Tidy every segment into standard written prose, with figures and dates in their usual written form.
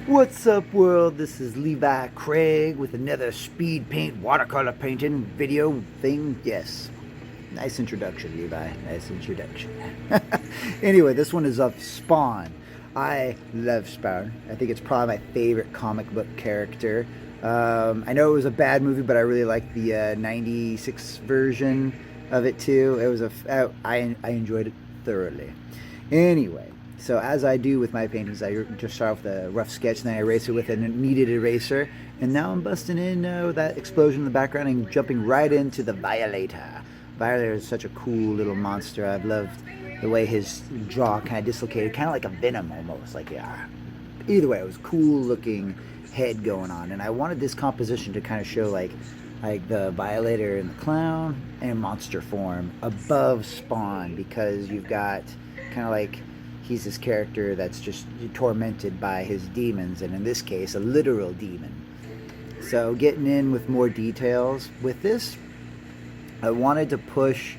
What's up, world? This is Levi Craig with another speed paint watercolor painting video thing. Yes, nice introduction, Levi. Nice introduction. Anyway, this one is of Spawn. I love Spawn. I think it's probably my favorite comic book character. I know it was a bad movie, but I really like the '96 version of it too. It was I enjoyed it thoroughly. Anyway, so as I do with my paintings, I just start off with a rough sketch, then I erase it with a kneaded eraser, and now I'm busting in with that explosion in the background and jumping right into the Violator. Violator is such a cool little monster. I've loved the way his jaw kind of dislocated, kind of like a Venom almost. Like, yeah. Either way, it was cool looking head going on, and I wanted this composition to kind of show like the Violator and the clown and monster form above Spawn, because you've got kind of like he's this character that's just tormented by his demons, and in this case a literal demon. So getting in with more details with this, I wanted to push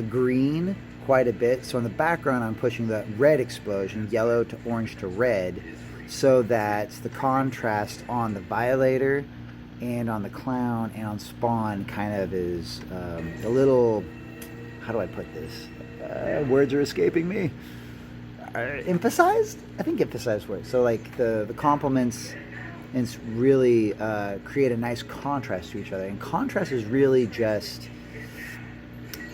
green quite a bit. So in the background I'm pushing the red explosion, yellow to orange to red, so that the contrast on the Violator and on the clown and on Spawn kind of is a little, how do I put this? Words are escaping me. Emphasized? I think emphasized works. So like the complements and really create a nice contrast to each other. And contrast is really just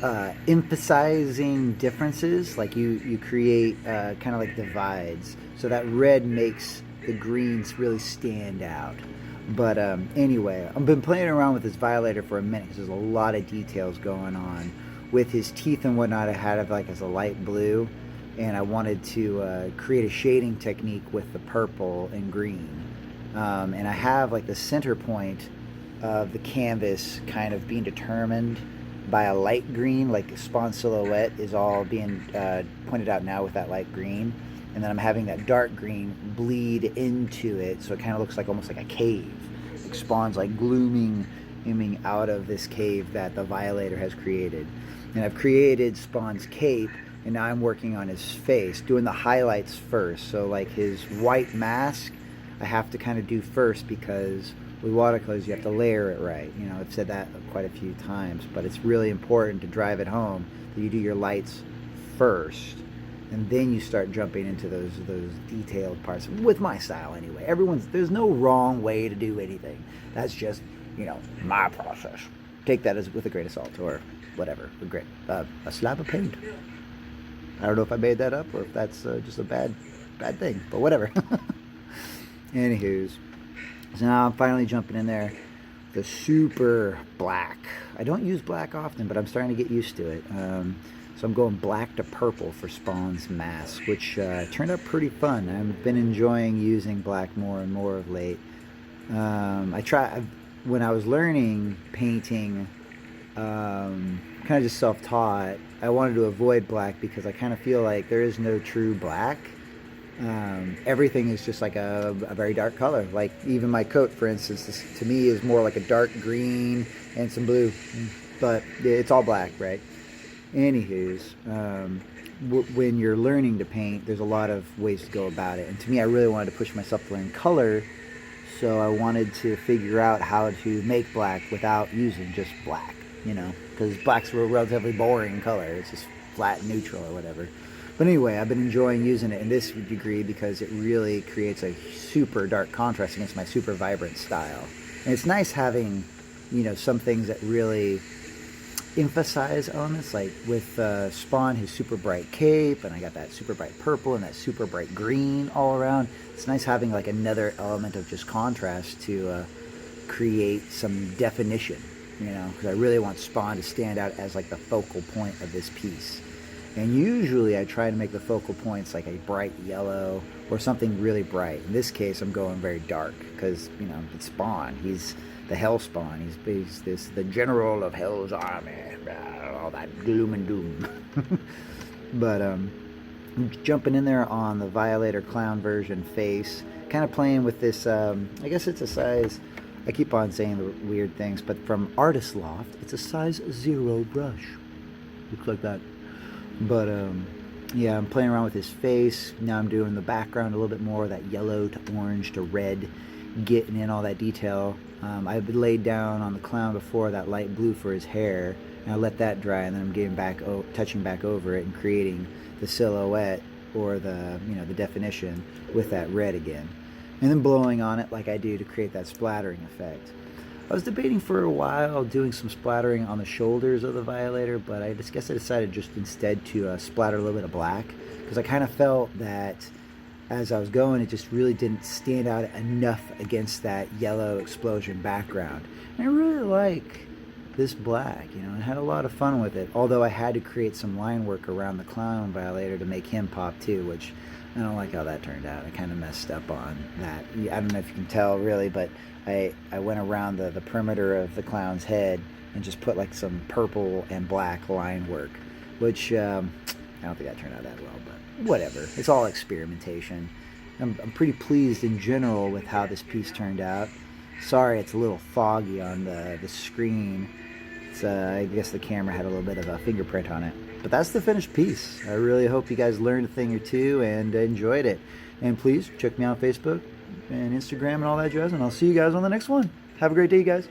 emphasizing differences. Like you create kind of like divides. So that red makes the greens really stand out. But anyway, I've been playing around with this Violator for a minute because there's a lot of details going on. With his teeth and whatnot, I had it like as a light blue, and I wanted to create a shading technique with the purple and green. And I have like the center point of the canvas kind of being determined by a light green, like Spawn silhouette is all being pointed out now with that light green. And then I'm having that dark green bleed into it, so it kind of looks like almost like a cave. Like Spawn's like glooming out of this cave that the Violator has created. And I've created Spawn's cape, and now I'm working on his face, doing the highlights first. So like his white mask, I have to kind of do first, because with watercolors you have to layer it right. You know, I've said that quite a few times, but it's really important to drive it home that you do your lights first, and then you start jumping into those detailed parts. With my style anyway. There's no wrong way to do anything. That's just, you know, my process. Take that as with a grain of salt, or whatever. A slab of paint. I don't know if I made that up or if that's just a bad thing, but whatever. Anywho's, so now I'm finally jumping in there. The super black. I don't use black often, but I'm starting to get used to it. So I'm going black to purple for Spawn's mask, which turned out pretty fun. I've been enjoying using black more and more of late. When I was learning painting, kind of just self-taught, I wanted to avoid black because I kind of feel like there is no true black. Everything is just like a very dark color. Like even my coat, for instance, to me is more like a dark green and some blue, but it's all black, right? Anywho's, when you're learning to paint, there's a lot of ways to go about it. And to me, I really wanted to push myself to learn color, so I wanted to figure out how to make black without using just black, you know, because black's a relatively boring color. It's just flat and neutral or whatever. But anyway, I've been enjoying using it in this degree because it really creates a super dark contrast against my super vibrant style. And it's nice having, you know, some things that really emphasize elements, like with Spawn, his super bright cape, and I got that super bright purple and that super bright green all around. It's nice having like another element of just contrast to create some definition, you know, because I really want Spawn to stand out as like the focal point of this piece. And usually I try to make the focal points like a bright yellow or something really bright. In this case, I'm going very dark because, you know, it's Spawn. He's the Hell Spawn. He's the general of Hell's army. All that gloom and doom. But I'm jumping in there on the Violator clown version face, kind of playing with this. I guess it's a size. I keep on saying the weird things, but from Artist Loft, it's a size 0 brush. Looks like that. But Yeah, I'm playing around with his face. Now I'm doing the background a little bit more, that yellow to orange to red, getting in all that detail. I've laid down on the clown before that light blue for his hair, and I let that dry, and then I'm getting back, touching back over it and creating the silhouette or the definition with that red again, and then blowing on it like I do to create that splattering effect. I was debating for a while doing some splattering on the shoulders of the Violator, but I just guess I decided just instead to splatter a little bit of black, because I kind of felt that as I was going, it just really didn't stand out enough against that yellow explosion background. And I really like this black, I had a lot of fun with it, although I had to create some line work around the clown Violator to make him pop too, which I don't like how that turned out. I kind of messed up on that. I don't know if you can tell really, but I went around the perimeter of the clown's head and just put like some purple and black line work, which I don't think that turned out that well, but whatever. It's all experimentation. I'm pretty pleased in general with how this piece turned out. Sorry it's a little foggy on the screen. I guess the camera had a little bit of a fingerprint on it. But that's the finished piece. I really hope you guys learned a thing or two and enjoyed it. And please check me out on Facebook and Instagram and all that jazz, and I'll see you guys on the next one. Have a great day, guys.